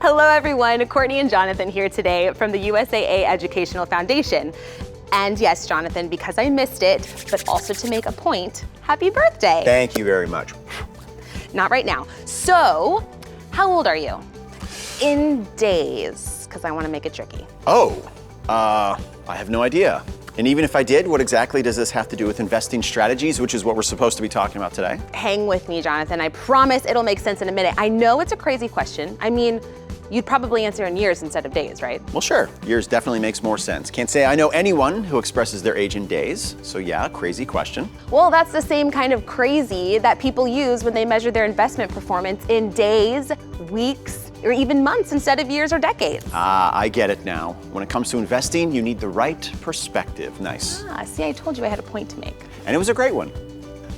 Hello everyone, Courtney and Jonathan here today from the USAA Educational Foundation. And yes, Jonathan, because I missed it, but also to make a point, happy birthday. Thank you very much. Not right now. So, how old are you? In days, because I want to make it tricky. I have no idea. And even if I did, what exactly does this have to do with investing strategies, which is what we're supposed to be talking about today? Hang with me, Jonathan. I promise it'll make sense in a minute. I know it's a crazy question. I mean, you'd probably answer in years instead of days, right? Well, sure. Years definitely makes more sense. Can't say I know anyone who expresses their age in days. So yeah, crazy question. Well, that's the same kind of crazy that people use when they measure their investment performance in days, weeks, or even months instead of years or decades. I get it now. When it comes to investing, you need the right perspective. Nice. See, I told you I had a point to make. And it was a great one.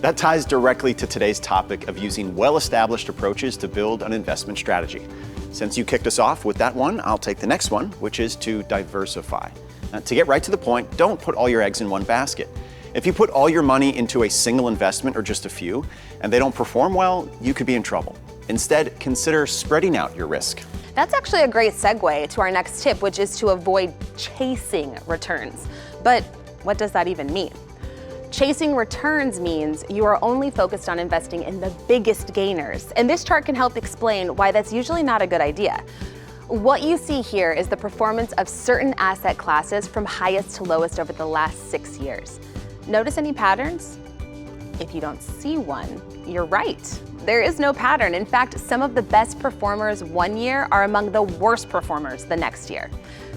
That ties directly to today's topic of using well-established approaches to build an investment strategy. Since you kicked us off with that one, I'll take the next one, which is to diversify. Now, to get right to the point, don't put all your eggs in one basket. If you put all your money into a single investment or just a few, and they don't perform well, you could be in trouble. Instead, consider spreading out your risk. That's actually a great segue to our next tip, which is to avoid chasing returns. But what does that even mean? Chasing returns means you are only focused on investing in the biggest gainers. And this chart can help explain why that's usually not a good idea. What you see here is the performance of certain asset classes from highest to lowest over the last 6 years. Notice any patterns? If you don't see one, you're right. There is no pattern. In fact, some of the best performers one year are among the worst performers the next year.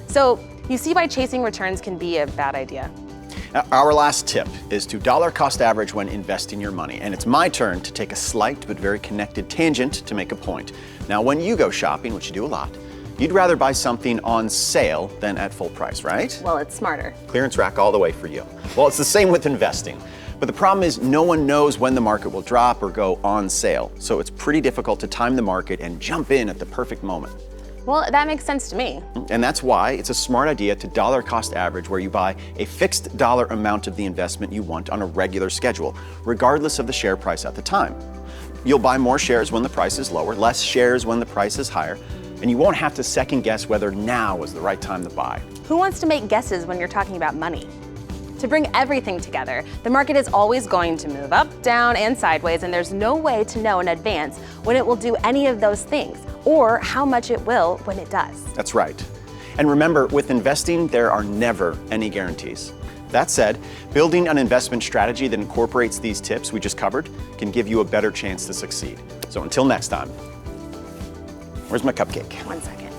So you see why chasing returns can be a bad idea. Now, our last tip is to dollar cost average when investing your money. And it's my turn to take a slight but very connected tangent to make a point. Now, when you go shopping, which you do a lot, you'd rather buy something on sale than at full price, right? Well, it's smarter. Clearance rack all the way for you. Well, it's the same with investing. But the problem is no one knows when the market will drop or go on sale. So it's pretty difficult to time the market and jump in at the perfect moment. Well, that makes sense to me. And that's why it's a smart idea to dollar cost average, where you buy a fixed dollar amount of the investment you want on a regular schedule, regardless of the share price at the time. You'll buy more shares when the price is lower, less shares when the price is higher, and you won't have to second guess whether now is the right time to buy. Who wants to make guesses when you're talking about money? To bring everything together, the market is always going to move up, down, and sideways, and there's no way to know in advance when it will do any of those things, or how much it will when it does. That's right. And remember, with investing, there are never any guarantees. That said, building an investment strategy that incorporates these tips we just covered can give you a better chance to succeed. So until next time, where's my cupcake? 1 second.